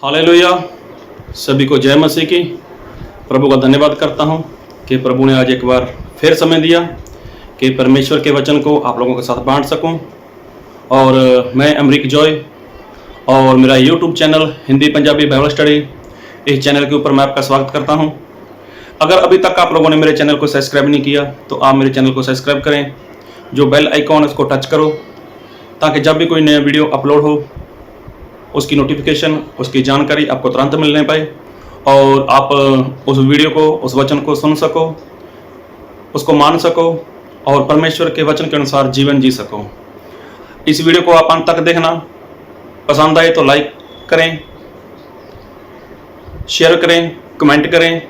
Hallelujah. सभी को जय मसीह की। प्रभु का धन्यवाद करता हूं कि प्रभु ने आज एक बार फिर समय दिया कि परमेश्वर के वचन को आप लोगों के साथ बांट सकूं। और मैं अमरीक जॉय और मेरा YouTube channel Hindi Punjabi Bible study, इस चैनल के ऊपर मैं आपका स्वागत करता हूं। अगर अभी तक आप लोगों ने मेरे चैनल को सब्सक्राइब नहीं किया तो आप मेरे चैनल को सब्सक्राइब करें। जो बेल आइकॉन है उसको टच करो ताकि जब भी कोई नया वीडियो अपलोड हो उसकी नोटिफिकेशन, उसकी जानकारी आपको तुरंत मिलने पाए और आप उस वीडियो को, उस वचन को सुन सको, उसको मान सको और परमेश्वर के वचन के अनुसार जीवन जी सको। इस वीडियो को आप अंत तक देखना। पसंद आए तो लाइक करें, शेयर करें, कमेंट करें।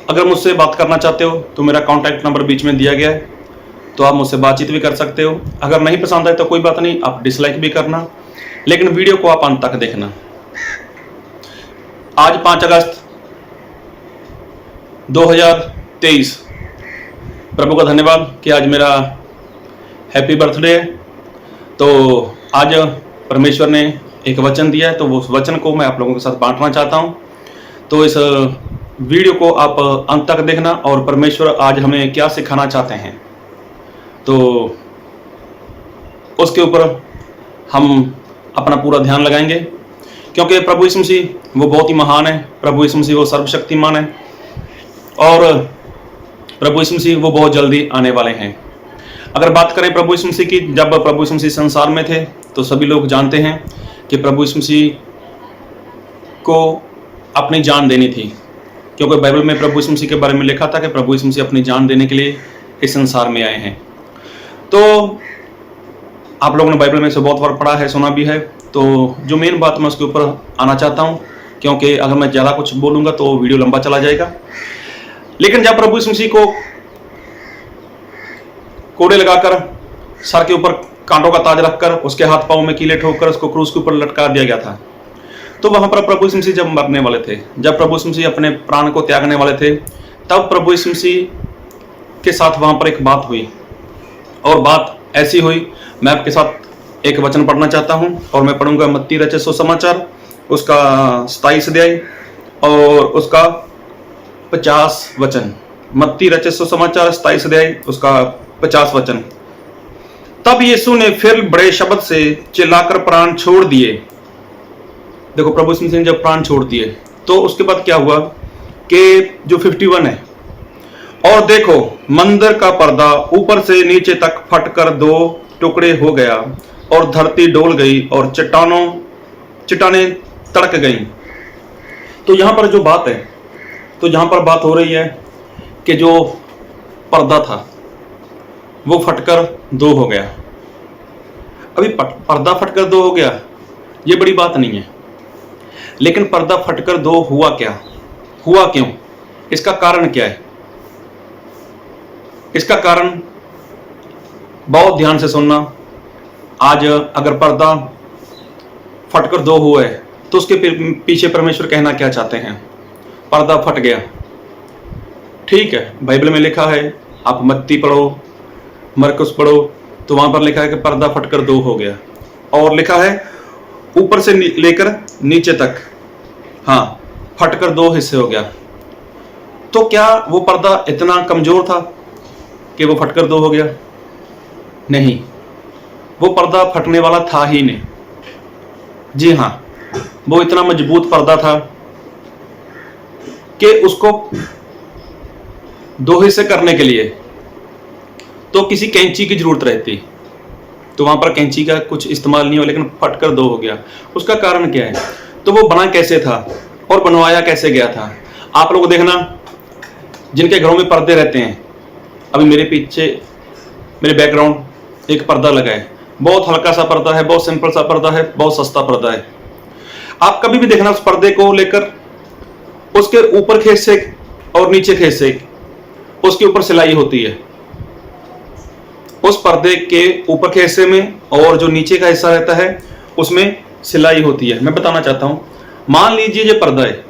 अगर मुझसे बात करना चाहते हो तो मेरा कॉन्टैक्ट नंबर बीच में दिया गया है, तो आप मुझसे बातचीत भी कर सकते हो। अगर नहीं पसंद आए तो कोई बात नहीं, आप डिसलाइक भी करना, लेकिन वीडियो को आप अंत तक देखना। आज 5 अगस्त 2023, प्रभु का धन्यवाद कि आज मेरा हैप्पी बर्थडे है। तो आज परमेश्वर ने एक वचन दिया है, तो उस वचन को मैं आप लोगों के साथ बांटना चाहता हूं। तो इस वीडियो को आप अंत तक देखना और परमेश्वर आज हमें क्या सिखाना चाहते हैं तो उसके ऊपर हम अपना पूरा ध्यान लगाएंगे, क्योंकि प्रभु यीशु मसीह वो बहुत ही महान है। प्रभु यीशु मसीह वो सर्वशक्तिमान है और प्रभु यीशु मसीह वो बहुत जल्दी आने वाले हैं। अगर बात करें प्रभु यीशु मसीह की, जब प्रभु यीशु मसीह संसार में थे तो सभी लोग जानते हैं कि प्रभु यीशु मसीह को अपनी जान देनी थी, क्योंकि बाइबल में प्रभु यीशु मसीह के बारे में लिखा था कि प्रभु यीशु मसीह अपनी जान देने के लिए इस संसार में आए हैं। तो आप लोगों ने बाइबल में से बहुत बार पढ़ा है, सुना भी है। तो जो मेन बात मैं उसके ऊपर आना चाहता हूं, क्योंकि अगर मैं ज़्यादा कुछ बोलूंगा तो वीडियो लंबा चला जाएगा। लेकिन जब प्रभु यीशु मसीह को कोड़े लगाकर, सर के ऊपर कांटों का ताज रखकर, उसके हाथ पांव में कीले ठोककर उसको क्रूस के ऊपर लटका दिया गया था, तो वहां पर प्रभु यीशु मसीह जब मरने वाले थे, जब प्रभु यीशु मसीह अपने प्राण को त्यागने वाले थे, तब प्रभु यीशु मसीह के साथ वहां पर एक बात हुई। और बात ऐसी हुई, मैं आपके साथ एक वचन पढ़ना चाहता हूं और मैं पढ़ूंगा मत्ती रचित सुसमाचार, उसका 27 अध्याय और उसका 50 वचन। मत्ती रचित सुसमाचार 27 अध्याय उसका 50 वचन। तब यीशु ने फिर बड़े शब्द से चिल्लाकर प्राण छोड़ दिए। देखो, प्रभु यीशु मसीह ने जब प्राण छोड़ दिए तो उसके बाद क्या हुआ कि जो 51 है, और देखो मंदिर का पर्दा ऊपर से नीचे तक फटकर 2 टुकड़े हो गया और धरती डोल गई और चट्टानें तड़क गई। तो यहां पर जो बात है, तो यहां पर बात हो रही है कि जो पर्दा था वो फटकर 2 हो गया। अभी पर्दा फटकर 2 हो गया ये बड़ी बात नहीं है, लेकिन पर्दा फटकर 2 हुआ क्या, हुआ क्यों, इसका कारण क्या है? इसका कारण बहुत ध्यान से सुनना। आज अगर पर्दा फटकर 2 हुआ है तो उसके पीछे परमेश्वर कहना क्या चाहते हैं? पर्दा फट गया, ठीक है, बाइबल में लिखा है, आप मत्ती पढ़ो, मरकुस पढ़ो, तो वहां पर लिखा है कि पर्दा फटकर 2 हो गया, और लिखा है ऊपर से लेकर नीचे तक, हाँ, फटकर 2 हिस्से हो गया। तो क्या वो पर्दा इतना कमजोर था कि वो फटकर 2 हो गया? नहीं, वो पर्दा फटने वाला था ही नहीं। जी हाँ, वो इतना मजबूत पर्दा था कि उसको 2 हिस्से करने के लिए तो किसी कैंची की जरूरत रहती, तो वहां पर कैंची का कुछ इस्तेमाल नहीं हुआ, लेकिन फटकर 2 हो गया। उसका कारण क्या है? तो वो बना कैसे था और बनवाया कैसे गया था? आप लोग देखना, जिनके घरों में पर्दे रहते हैं, अभी मेरे पीछे मेरे बैकग्राउंड एक पर्दा लगा है, बहुत हल्का सा पर्दा है, बहुत सिंपल सा पर्दा है, बहुत सस्ता पर्दा है। आप कभी भी देखना उस पर्दे को लेकर, उसके ऊपर के हिस्से और नीचे के हिस्से, उसके ऊपर सिलाई होती है। उस पर्दे के ऊपर के हिस्से में और जो नीचे का हिस्सा रहता है उसमें सिलाई होती है। मैं बताना चाहता हूं, मान लीजिए ये पर्दा है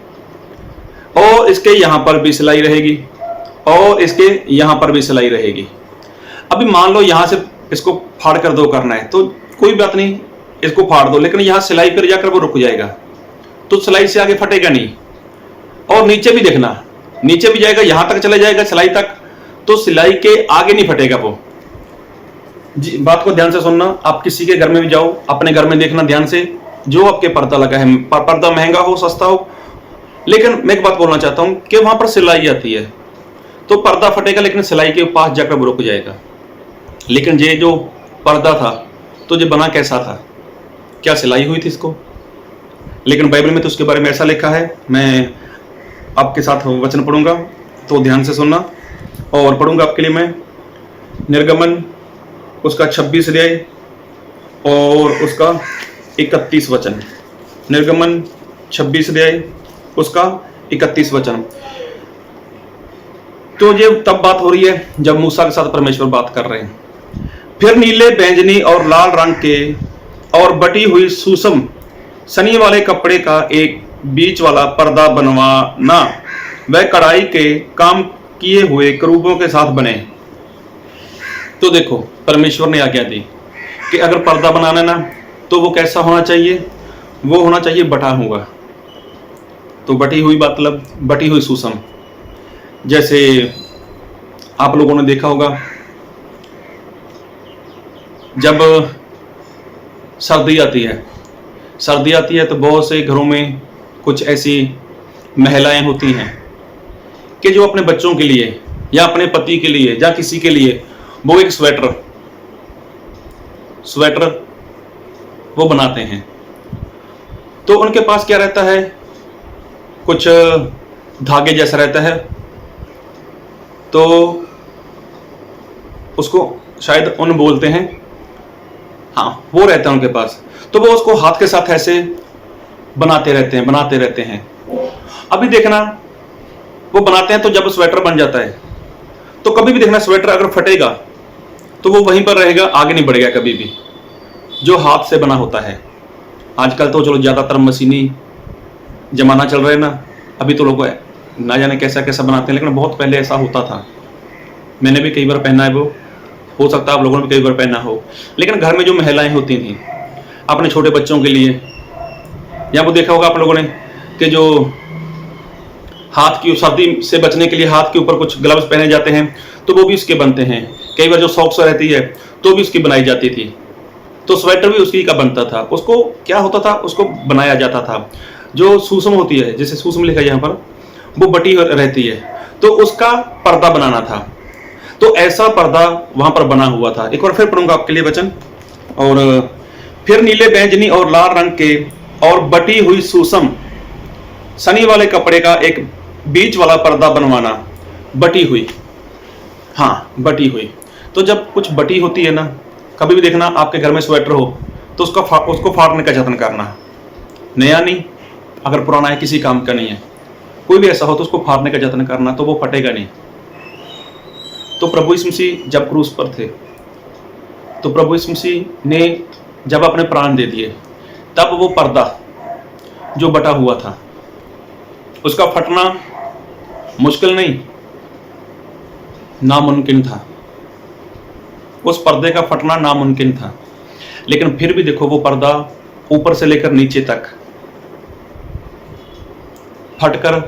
और इसके यहां पर भी सिलाई रहेगी और इसके यहां पर भी सिलाई रहेगी। अभी मान लो यहां से इसको फाड़ कर 2 करना है, तो कोई बात नहीं, इसको फाड़ दो, लेकिन यहां सिलाई पर जाकर वो रुक जाएगा। तो सिलाई से आगे फटेगा नहीं। और नीचे भी देखना, नीचे भी जाएगा, यहां तक चले जाएगा सिलाई तक, तो सिलाई के आगे नहीं फटेगा वो। जी, बात को ध्यान से सुनना। आप किसी के घर में भी जाओ, अपने घर में देखना ध्यान से, जो आपके पर्दा लगा है, पर्दा महंगा हो सस्ता हो, लेकिन मैं एक बात बोलना चाहता हूं कि वहां पर सिलाई आती है तो पर्दा फटेगा, लेकिन सिलाई के पास जाकर वो रुक जाएगा। लेकिन ये जो पर्दा था तो ये बना कैसा था? क्या सिलाई हुई थी इसको? लेकिन बाइबल में तो उसके बारे में ऐसा लिखा है। मैं आपके साथ वचन पढ़ूंगा, तो ध्यान से सुनना। और पढ़ूंगा आपके लिए मैं निर्गमन उसका 26 अध्याय और उसका 31 वचन। निर्गमन 26 अध्याय उसका 31 वचन। तो ये तब बात हो रही है जब मूसा के साथ परमेश्वर बात कर रहे हैं। फिर नीले, बैंगनी और लाल रंग के और बटी हुई सूसम सनी वाले कपड़े का एक बीच वाला पर्दा बनवाना, वह कढ़ाई के काम किए हुए करूबों के साथ बने। तो देखो, परमेश्वर ने आज्ञा दी कि अगर पर्दा बनाना ना तो वो कैसा होना चाहिए? वो होना चाहिए बटा हुआ। तो बटी हुई मतलब बटी हुई सूसम। जैसे आप लोगों ने देखा होगा, जब सर्दी आती है तो बहुत से घरों में कुछ ऐसी महिलाएं होती हैं कि जो अपने बच्चों के लिए या अपने पति के लिए या किसी के लिए वो एक स्वेटर वो बनाते हैं। तो उनके पास क्या रहता है? कुछ धागे जैसा रहता है, तो उसको शायद ऊन बोलते हैं। हाँ, वो रहता है उनके पास। तो वो उसको हाथ के साथ ऐसे बनाते रहते हैं। अभी देखना, वो बनाते हैं तो जब स्वेटर बन जाता है तो कभी भी देखना, स्वेटर अगर फटेगा तो वो वहीं पर रहेगा, आगे नहीं बढ़ेगा कभी भी। जो हाथ से बना होता है, आजकल तो चलो ज़्यादातर मशीनी जमाना चल रहा है ना, अभी तो लोग ना जाने कैसा कैसा बनाते हैं, लेकिन बहुत पहले ऐसा होता था। मैंने भी कई बार पहना है, वो हो सकता है आप लोगों ने भी कई बार पहना हो। लेकिन घर में जो महिलाएं होती थी अपने छोटे बच्चों के लिए, या वो देखा होगा आप लोगों ने कि जो हाथ की सर्दी से बचने के लिए हाथ के ऊपर कुछ ग्लव्स पहने जाते हैं, तो वो भी उसके बनते हैं। कई बार जो सॉक्स रहती है तो भी उसकी बनाई जाती थी। तो स्वेटर भी उसी का बनता था। उसको क्या होता था? उसको बनाया जाता था। जो सूसम होती है, जैसे सूसम लिखा है यहाँ पर, वो बटी रहती है, तो उसका पर्दा बनाना था। तो ऐसा पर्दा वहां पर बना हुआ था। एक बार फिर पढ़ूंगा आपके लिए वचन। और फिर नीले, बैंगनी और लाल रंग के और बटी हुई सूसम सनी वाले कपड़े का एक बीच वाला पर्दा बनवाना। बटी हुई, हाँ बटी हुई। तो जब कुछ बटी होती है ना, कभी भी देखना आपके घर में स्वेटर हो तो उसको फाड़ने का यत्न करना। नया नहीं, अगर पुराना है, किसी काम का नहीं है, कोई भी ऐसा हो तो उसको फाड़ने का यत्न करना, तो वो फटेगा नहीं। तो प्रभु यीशु मसीह जब क्रूस पर थे, तो प्रभु यीशु मसीह ने जब अपने प्राण दे दिए, तब वो पर्दा जो बटा हुआ था उसका फटना मुश्किल नहीं, नामुमकिन था। उस पर्दे का फटना नामुमकिन था। लेकिन फिर भी देखो, वो पर्दा ऊपर से लेकर नीचे तक फटकर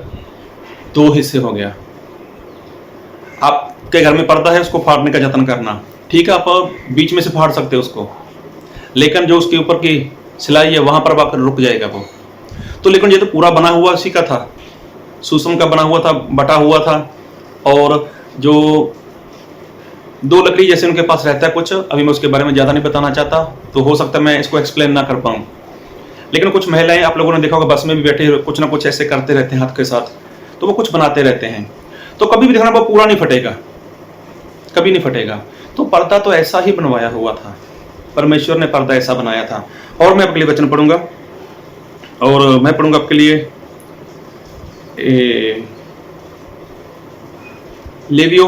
2 हिस्से हो गया। आपके घर में पर्दा है, उसको फाड़ने का यत्न करना, ठीक है, आप बीच में से फाड़ सकते हो उसको, लेकिन जो उसके ऊपर की सिलाई है वहां पर आकर रुक जाएगा वो। तो लेकिन ये तो पूरा बना हुआ उसी का था, सूसम का बना हुआ था, बटा हुआ था। और जो 2 लकड़ी जैसे उनके पास रहता है कुछ, अभी मैं उसके बारे में ज़्यादा नहीं बताना चाहता, तो हो सकता है मैं इसको एक्सप्लेन ना कर पाऊँ। लेकिन कुछ महिलाएं आप लोगों ने देखा होगा, बस में भी बैठे कुछ ना कुछ ऐसे करते रहते हैं हाथ के साथ, तो वो कुछ बनाते रहते हैं। तो कभी भी देखना वो पूरा नहीं फटेगा, कभी नहीं फटेगा। तो पर्दा तो ऐसा ही बनवाया हुआ था, परमेश्वर ने पर्दा ऐसा बनाया था। और मैं आपके लिए वचन पढ़ूंगा, और मैं पढ़ूंगा आपके लिए लेवी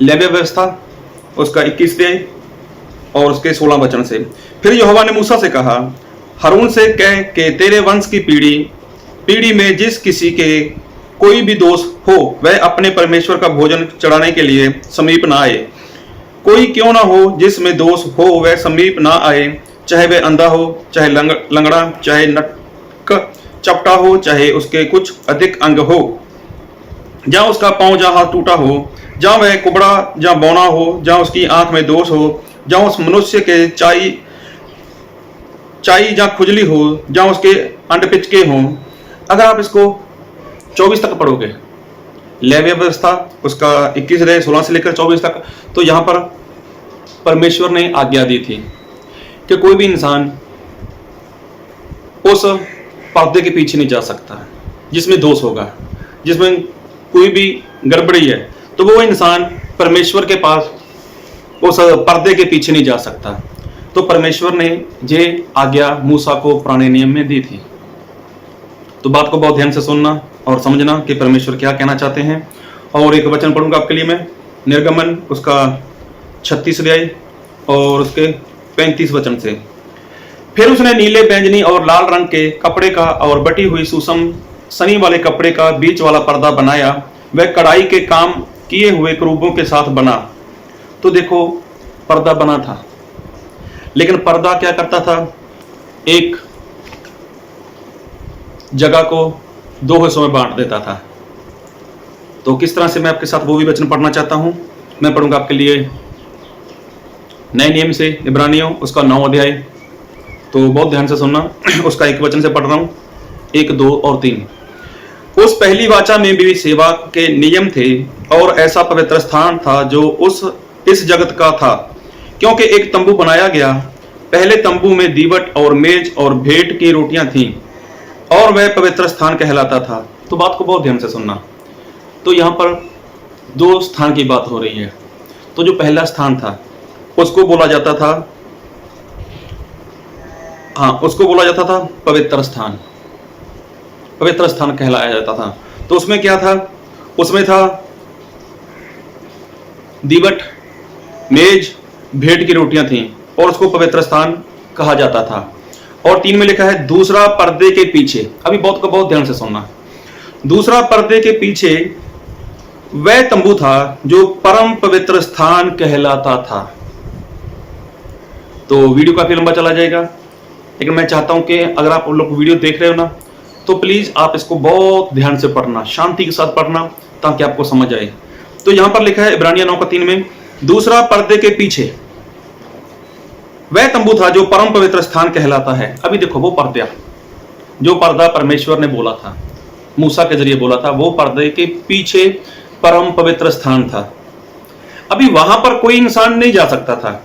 व्यवस्था उसका 21 अध्याय और उसके 16 वचन से। फिर यहोवा ने मूसा से कहा, हारून से कह के तेरे वंश की पीढ़ी में जिस किसी के कोई भी दोष हो, वह अपने परमेश्वर का भोजन चढ़ाने के लिए समीप ना आए। कोई क्यों ना हो जिसमें दोष हो, वह समीप ना आए, चाहे वह अंधा हो, चाहे लंगड़ा, चाहे चपटा हो, चाहे उसके कुछ अधिक अंग हो, जहाँ उसका पाँव जहाँ हाथ टूटा हो, जहाँ वह कुबड़ा जहाँ बौना हो, जहाँ उसकी आंख में दोष हो, जहाँ उस मनुष्य के चाई जहाँ खुजली हो, जहाँ उसके अंड पिचके हों। अगर आप इसको 24 तक पढ़ोगे, लेव्य व्यवस्था उसका 21 अध्याय 16 से लेकर 24 तक, तो यहाँ पर परमेश्वर ने आज्ञा दी थी कि कोई भी इंसान उस पर्दे के पीछे नहीं जा सकता जिसमें दोष होगा, जिसमें कोई भी गड़बड़ी है, तो वो इंसान परमेश्वर के पास उस पर्दे के पीछे नहीं जा सकता। तो परमेश्वर ने ये आज्ञा मूसा को पुराने नियम में दी थी। तो बात को बहुत ध्यान से सुनना और समझना कि परमेश्वर क्या कहना चाहते हैं। और एक वचन पढ़ूंगा आपके लिए मैं, निर्गमन उसका 36 अध्याय और उसके 35 वचन से। फिर उसने नीले, बैंगनी और लाल रंग के कपड़े का और बटी हुई सूसम सनी वाले कपड़े का बीच वाला पर्दा बनाया, वह कढ़ाई के काम किए हुए क्रूबों के साथ बना। तो देखो, पर्दा बना था, लेकिन पर्दा क्या करता था, एक जगह को दो हिस्सों में बांट देता था। तो किस तरह से, मैं आपके साथ वो भी वचन पढ़ना चाहता हूं। मैं पढ़ूंगा आपके लिए नए नियम से इब्रानियों उसका 9 अध्याय। तो बहुत ध्यान से सुनना, उसका एक वचन से पढ़ रहा हूं, 1, 2 और 3। उस पहली वाचा में भी सेवा के नियम थे, और ऐसा पवित्र स्थान था जो इस जगत का था, क्योंकि एक तंबू बनाया गया। पहले तंबू में दीवट और मेज और भेंट की रोटियां थीं, और वह पवित्र स्थान कहलाता था। तो बात को बहुत ध्यान से सुनना। तो यहाँ पर 2 स्थान की बात हो रही है। तो जो पहला स्थान था उसको बोला जाता था, उसको बोला जाता था पवित्र स्थान। पवित्र स्थान कहलाया जाता था। तो उसमें क्या था, उसमें था दीवट, मेज, भेंट की रोटियां थीं, और उसको पवित्र स्थान कहा जाता था। और 3 में लिखा है दूसरा पर्दे के पीछे। अभी बहुत ध्यान से सुनना। दूसरा पर्दे के पीछे वह तंबू था जो परम पवित्र स्थान कहलाता था। तो वीडियो काफी लंबा चला जाएगा, लेकिन मैं चाहता हूं कि अगर आप लोग वीडियो देख रहे हो ना, तो प्लीज आप इसको बहुत ध्यान से पढ़ना, शांति के साथ पढ़ना, ताकि आपको समझ आए। तो यहां पर लिखा है इब्रानियों 9:3 में, दूसरा पर्दे के पीछे वह तंबू था जो परम पवित्र स्थान कहलाता है। अभी देखो, वो पर्दा, जो पर्दा परमेश्वर ने बोला था, मूसा के जरिए बोला था, वो पर्दे के पीछे परम पवित्र स्थान था। अभी वहां पर कोई इंसान नहीं जा सकता था।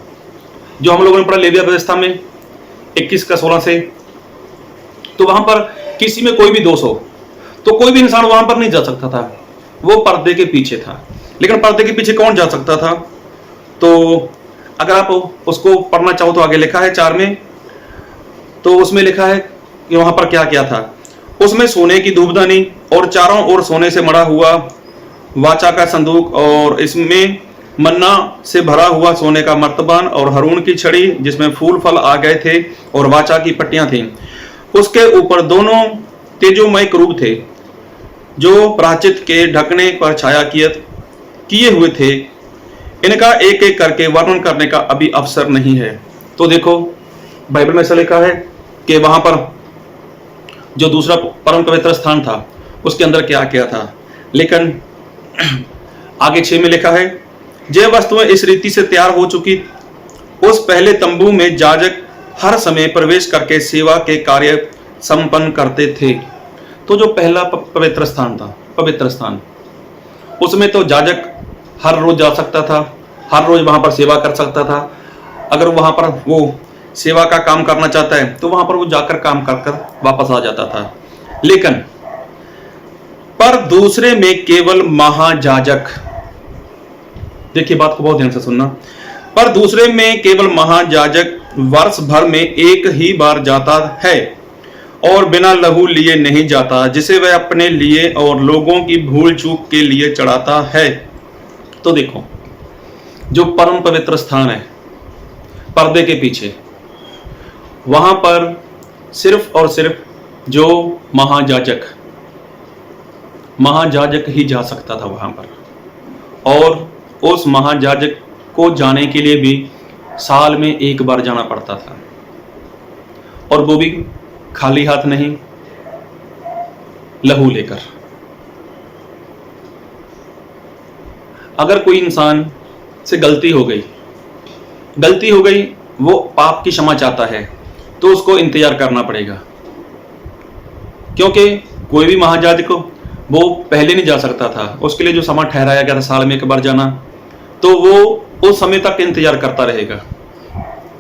जो हम लोगों ने पढ़ा लेविया व्यवस्था में 21:16 से, तो वहां पर किसी में कोई भी दोष हो तो कोई भी इंसान वहां पर नहीं जा सकता था, वो पर्दे के पीछे था। लेकिन पर्दे के पीछे कौन जा सकता था? तो अगर आप उसको पढ़ना चाहो तो आगे लिखा है 4 में। तो उसमें लिखा है कि वहां पर क्या क्या था। उसमें सोने की धूपदानी और चारों ओर सोने से मढ़ा हुआ वाचा का संदूक, और इसमें मन्ना से भरा हुआ सोने का मर्तबान, और हरून की छड़ी जिसमें फूल फल आ गए थे, और वाचा की पट्टियां थीं। उसके ऊपर 2 तेजोमय क्रूब थे जो प्राचित के ढकने पर छाया किए हुए थे। इनका एक एक करके वर्णन करने का अभी अवसर नहीं है। तो देखो, बाइबल में ऐसा लिखा है कि वहां पर जो दूसरा परम पवित्र स्थान था उसके अंदर क्या क्या था। लेकिन आगे 6 में लिखा है, जे वस्तुएं इस रीति से तैयार हो चुकी, उस पहले तंबू में याजक हर समय प्रवेश करके सेवा के कार्य संपन्न करते थे। तो जो पहला पवित्र स्थान था, पवित्र स्थान, उसमें तो याजक हर रोज जा सकता था, हर रोज वहां पर सेवा कर सकता था। अगर वहां पर वो सेवा का काम करना चाहता है तो वहां पर वो जाकर काम कर वापस आ जाता था। लेकिन पर दूसरे में केवल महायाजक, देखिए बात को बहुत ध्यान से सुनना, पर दूसरे में केवल महायाजक वर्ष भर में एक ही बार जाता है, और बिना लहू लिए नहीं जाता, जिसे वह अपने लिए और लोगों की भूल चूक के लिए चढ़ाता है। तो देखो, जो परम पवित्र स्थान है पर्दे के पीछे, वहां पर सिर्फ और सिर्फ जो महायाजक ही जा सकता था वहां पर। और उस महायाजक को जाने के लिए भी साल में एक बार जाना पड़ता था, और वो भी खाली हाथ नहीं, लहू लेकर। अगर कोई इंसान से गलती हो गई, वो पाप की क्षमा चाहता है, तो उसको इंतजार करना पड़ेगा, क्योंकि कोई भी महायाजक वो पहले नहीं जा सकता था। उसके लिए जो समय ठहराया गया था साल में एक बार जाना, तो वो उस समय तक इंतजार करता रहेगा।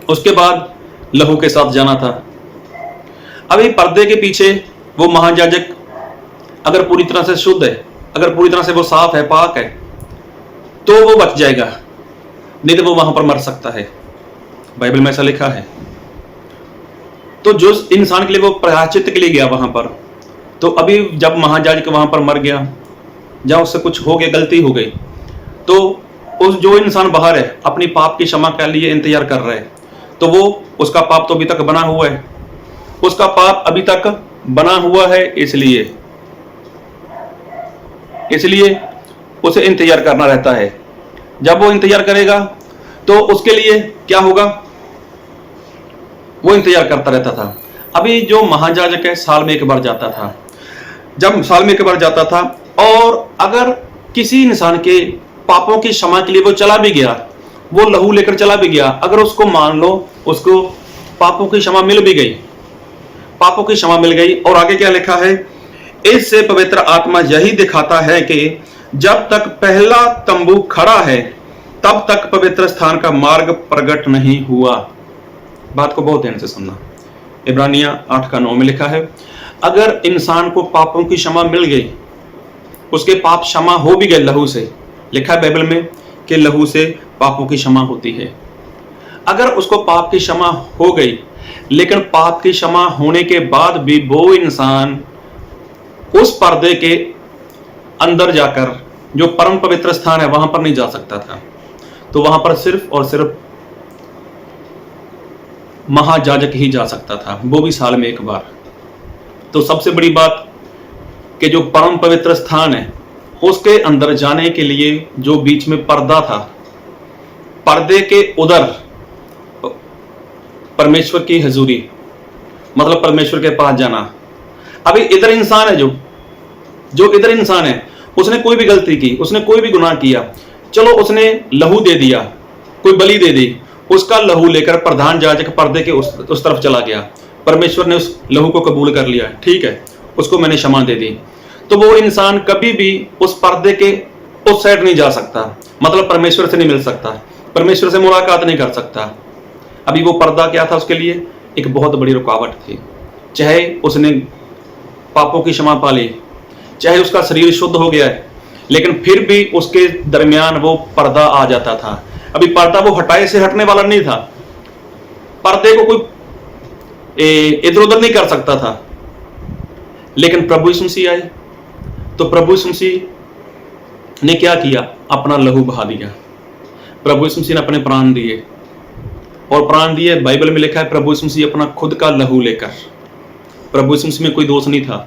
उसके बाद लहू के साथ जाना था। अभी पर्दे के पीछे वो महायाजक अगर पूरी तरह से शुद्ध है, अगर पूरी तरह से वो साफ है, पाक है, तो वो बच जाएगा, नहीं तो वो वहां पर मर सकता है। बाइबल में ऐसा लिखा है। तो जो इंसान के लिए वो प्रायश्चित के लिए गया वहां पर, तो अभी जब महायाजक वहां पर मर गया, जब उससे कुछ हो गया, गलती हो गई, तो उस जो इंसान बाहर है अपनी पाप की क्षमा के लिए इंतजार कर रहा है, तो वो उसका पाप तो अभी तक बना हुआ है, उसका पाप अभी तक बना हुआ है, इसलिए उसे इंतजार करना रहता है। जब वो इंतजार करेगा तो उसके लिए क्या होगा, वो इंतजार करता रहता था। अभी जो महायाजक है साल में एक बार जाता था, जब साल में एक बार जाता था, और अगर किसी इंसान के पापों की क्षमा के लिए वो चला भी गया, वो लहू लेकर चला भी गया, अगर उसको मान लो उसको पापों की क्षमा मिल भी गई, और आगे क्या लिखा है, इससे पवित्र आत्मा यही दिखाता है कि जब तक पहला तंबू खड़ा है तब तक पवित्र स्थान का मार्ग प्रकट नहीं हुआ। बात को बहुत ध्यान से सुनना। इब्रानिया 8:9 में लिखा है, अगर इंसान को पापों की क्षमा मिल गई, उसके पाप क्षमा हो भी गए लहू से, लिखा है बाइबल में कि लहू से पापों की क्षमा होती है। अगर उसको पाप की क्षमा हो गई, लेकिन पाप की क्षमा होने के बाद भी वो इंसान उस पर्दे के अंदर जाकर जो परम पवित्र स्थान है वहां पर नहीं जा सकता था, तो वहां पर सिर्फ और सिर्फ महायाजक ही जा सकता था, वो भी साल में एक बार। तो सबसे बड़ी बात कि जो परम पवित्र स्थान है उसके अंदर जाने के लिए जो बीच में पर्दा था, पर्दे के उधर परमेश्वर की हजूरी, मतलब परमेश्वर के पास जाना। अभी इधर इंसान है, जो इधर इंसान है, उसने कोई भी गलती की, उसने कोई भी गुनाह किया, चलो उसने लहू दे दिया, कोई बलि दे दी, उसका लहू लेकर प्रधान याजक पर्दे के उस तरफ चला गया, परमेश्वर ने उस लहू को कबूल कर लिया, ठीक है, उसको मैंने क्षमा दे दी, तो वो इंसान कभी भी उस पर्दे के उस साइड नहीं जा सकता, मतलब परमेश्वर से नहीं मिल सकता, परमेश्वर से मुलाकात नहीं कर सकता। अभी वो पर्दा क्या था, उसके लिए एक बहुत बड़ी रुकावट थी। चाहे उसने पापों की क्षमा पा ली, चाहे उसका शरीर शुद्ध हो गया है, लेकिन फिर भी उसके दरमियान वो पर्दा आ जाता था। अभी पर्दा वो हटाए से हटने वाला नहीं था, पर्दे को कोई इधर उधर नहीं कर सकता था। लेकिन प्रभु यीशु मसीह आए, तो प्रभु यीशु मसीह ने क्या किया, अपना लहू बहा दिया। प्रभु यीशु मसीह ने अपने प्राण दिए, और प्राण दिए, बाइबल में लिखा है प्रभु यीशु मसीह अपना खुद का लहू लेकर। प्रभु यीशु मसीह में कोई दोष नहीं था।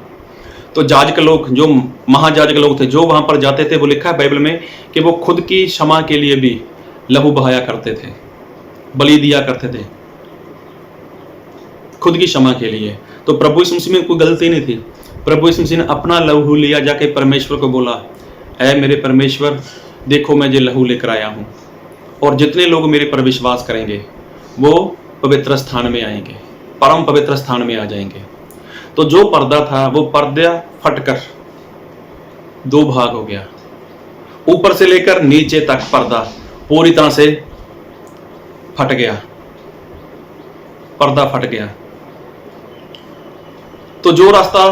तो याजक लोग, जो महायाजक लोग थे, जो वहां पर जाते थे, वो लिखा है बाइबल में कि वो खुद की क्षमा के लिए भी लहू बहाया करते थे, बलि दिया करते थे खुद की क्षमा के लिए। तो प्रभु यीशु मसीह में कोई गलती नहीं थी। प्रभु यीशु मसीह ने अपना लहू लिया, जाके परमेश्वर को बोला, ऐ मेरे परमेश्वर, देखो मैं ये लहू लेकर आया हूं, और जितने लोग मेरे पर विश्वास करेंगे वो पवित्र स्थान में आएंगे, परम पवित्र स्थान में आ जाएंगे। तो जो पर्दा था, वो पर्दा फटकर दो भाग हो गया, ऊपर से लेकर नीचे तक पर्दा पूरी तरह से फट गया, पर्दा फट गया। तो जो रास्ता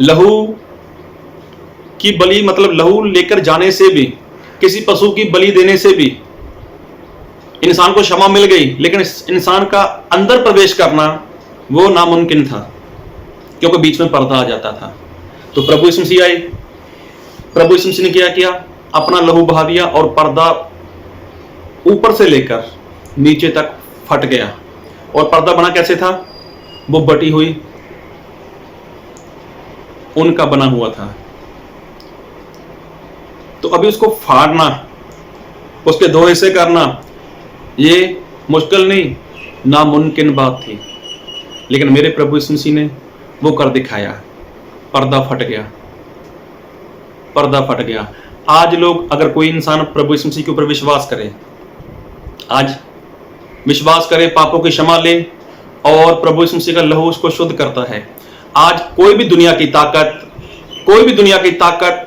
लहू की बलि, मतलब लहू लेकर जाने से भी, किसी पशु की बलि देने से भी इंसान को क्षमा मिल गई, लेकिन इंसान का अंदर प्रवेश करना वो नामुमकिन था, क्योंकि बीच में पर्दा आ जाता था। तो प्रभु यीशु मसीह आए, प्रभु यीशु मसीह ने क्या किया, अपना लहू बहा दिया, और पर्दा ऊपर से लेकर नीचे तक फट गया। और पर्दा बना कैसे था, वो बटी हुई ऊन का बना हुआ था। तो अभी उसको फाड़ना, उसके दो हिस्से करना, ये मुश्किल नहीं, नामुमकिन बात थी, लेकिन मेरे प्रभु यीशु मसीह ने वो कर दिखाया। पर्दा फट गया, पर्दा फट गया। आज लोग, अगर कोई इंसान प्रभु यीशु मसीह के ऊपर विश्वास करे, आज विश्वास करे, पापों की क्षमा ले और प्रभु यीशु मसीह का लहू उसको शुद्ध करता है। आज कोई भी दुनिया की ताकत, कोई भी दुनिया की ताकत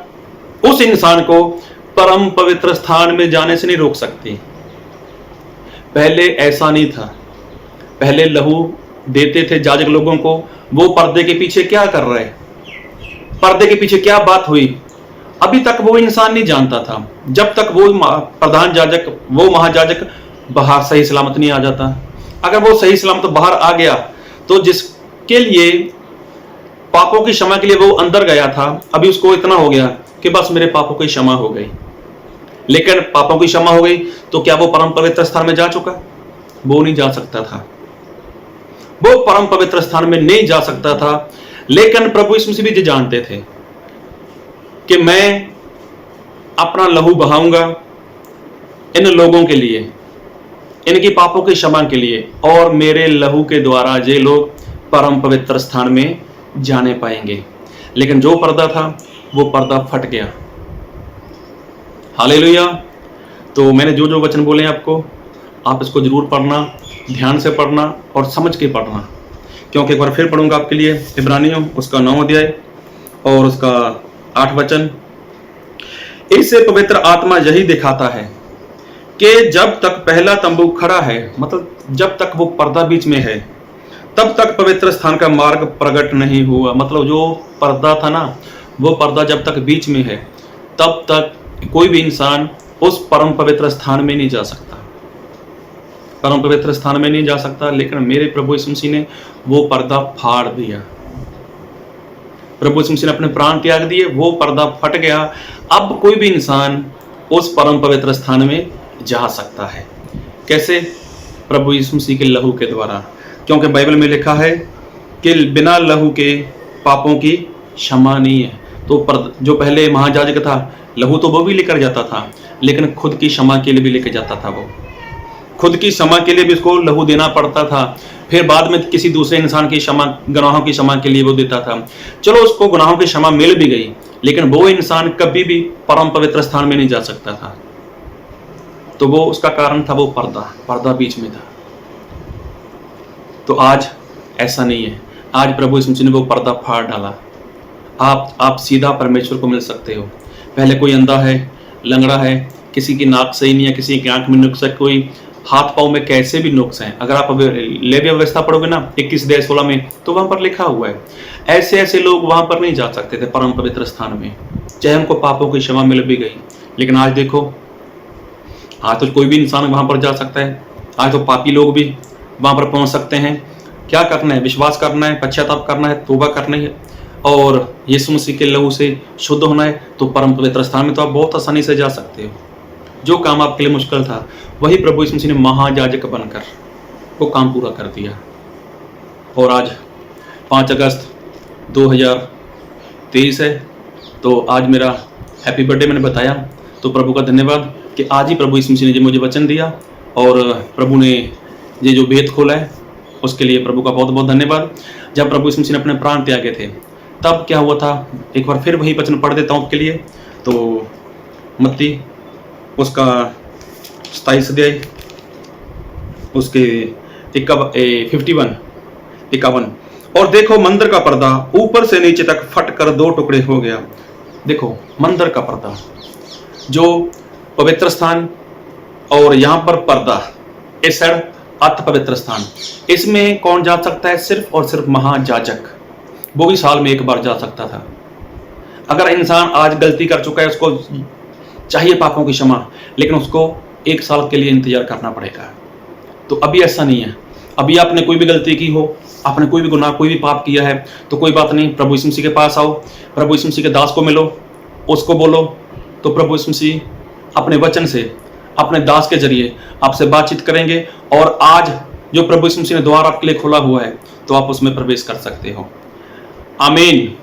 उस इंसान को परम पवित्र स्थान में जाने से नहीं रोक सकती। पहले ऐसा नहीं था। पहले लहू देते थे याजक लोगों को, वो पर्दे के पीछे क्या कर रहे, पर्दे के पीछे क्या बात हुई, अभी तक वो इंसान नहीं जानता था, जब तक वो प्रधान याजक, वो महायाजक बाहर सही सलामत नहीं आ जाता। अगर वो सही सलामत बाहर आ गया तो जिसके लिए पापों की क्षमा के लिए वो अंदर गया था, अभी उसको इतना हो गया कि बस मेरे पापों की क्षमा हो गई। लेकिन पापों की क्षमा हो गई तो क्या वो परम पवित्र स्थान में जा चुका? वो नहीं जा सकता था, वो परम पवित्र स्थान में नहीं जा सकता था। लेकिन प्रभु यीशु मसीह भी जानते थे कि मैं अपना लहू बहाऊंगा इन लोगों के लिए, इनकी पापों की क्षमा के लिए, और मेरे लहू के द्वारा ये लोग परम पवित्र स्थान में जाने पाएंगे। लेकिन जो पर्दा था वो पर्दा फट गया। हालेलुया। तो मैंने जो जो वचन बोले आपको, आप इसको जरूर पढ़ना, ध्यान से पढ़ना और समझ के पढ़ना, क्योंकि एक बार फिर पढ़ूंगा आपके लिए इब्रानियों उसका 9 अध्याय और उसका 8 वचन। इससे पवित्र आत्मा यही दिखाता है कि जब तक पहला तंबू खड़ा है, मतलब जब तक वो पर्दा बीच में है, तब तक पवित्र स्थान का मार्ग प्रकट नहीं हुआ। मतलब जो पर्दा था ना, वो पर्दा जब तक बीच में है, तब तक कोई भी इंसान उस परम पवित्र स्थान में नहीं जा सकता, परम पवित्र स्थान में नहीं जा सकता। लेकिन मेरे प्रभु यीशु मसीह ने वो पर्दा फाड़ दिया। प्रभु यीशु मसीह ने अपने प्राण त्याग दिए, वो पर्दा फट गया। अब कोई भी इंसान उस परम पवित्र स्थान में जा सकता है। कैसे? प्रभु यीशु मसीह के लहू के द्वारा। क्योंकि बाइबल में लिखा है कि बिना लहू के पापों की क्षमा नहीं है। तो जो पहले महायाजक था, लहू तो वो भी लेकर जाता था, लेकिन खुद की क्षमा के लिए भी लेकर जाता था। वो खुद की क्षमा के लिए भी उसको लहू देना पड़ता था। फिर बाद में किसी दूसरे इंसान की क्षमा, गुनाहों की क्षमा के लिए वो देता था। चलो उसको गुनाहों की क्षमा मिल भी गई, लेकिन वो इंसान कभी भी परम पवित्र स्थान में नहीं जा सकता था। तो वो उसका कारण था वो पर्दा बीच में था। तो आज ऐसा नहीं है। आज प्रभु यीशु मसीह ने वो पर्दा फाड़ डाला। आप सीधा परमेश्वर को मिल सकते हो। पहले कोई अंधा है, लंगड़ा है, किसी की नाक सही नहीं है, किसी की आंख में नुक्स है, कोई हाथ पांव में कैसे भी नुक्स हैं। अगर आप लेवी व्यवस्था पढ़ोगे ना 21-16 में, तो वहां पर लिखा हुआ है ऐसे ऐसे लोग वहां पर नहीं जा सकते थे परम पवित्र स्थान में, चाहे उनको पापों की क्षमा मिल भी गई। लेकिन आज देखो, आज तो कोई भी इंसान वहां पर जा सकता है। आज तो पापी लोग भी वहां पर पहुंच सकते हैं। क्या करना है? विश्वास करना है, पश्चाताप करना है, तौबा करनी है और यीशु मसीह के लहू से शुद्ध होना है। तो परम पवित्र स्थान में तो आप बहुत आसानी से जा सकते हो। जो काम आपके लिए मुश्किल था, वही प्रभु यीशु मसीह ने महायाजक बनकर वो काम पूरा कर दिया। और आज 5 अगस्त 2023 है। तो आज मेरा हैप्पी बर्थडे मैंने बताया, तो प्रभु का धन्यवाद कि आज ही प्रभु यीशु मसीह ने मुझे वचन दिया और प्रभु ने ये जो भेद खोला है, उसके लिए प्रभु का बहुत बहुत धन्यवाद। जब प्रभु यीशु मसीह ने अपने प्राण त्यागे थे, तब क्या हुआ था, एक बार फिर वही वचन पढ़ देता हूँ आपके लिए। तो मत्ती उसका 27 अध्याय उसके 51। और देखो, मंदिर का पर्दा ऊपर से नीचे तक फट कर 2 टुकड़े हो गया। देखो, मंदिर का पर्दा, जो पवित्र स्थान और यहाँ पर पर्दा, इस साइड अति पवित्र स्थान, इसमें कौन जा सकता है? सिर्फ और सिर्फ महायाजक। वो भी साल में एक बार जा सकता था। अगर इंसान आज गलती कर चुका है, उसको चाहिए पापों की क्षमा, लेकिन उसको 1 साल के लिए इंतजार करना पड़ेगा। तो अभी ऐसा नहीं है। अभी आपने कोई भी गलती की हो, आपने कोई भी गुनाह, कोई भी पाप किया है, तो कोई बात नहीं, प्रभु यीशु मसीह के पास आओ, प्रभु यीशु मसीह के दास को मिलो, उसको बोलो। तो प्रभु यीशु मसीह अपने वचन से, अपने दास के जरिए आपसे बातचीत करेंगे। और आज जो प्रभु यीशु मसीह ने द्वार आपके लिए खोला हुआ है, तो आप उसमें प्रवेश कर सकते हो। आमीन।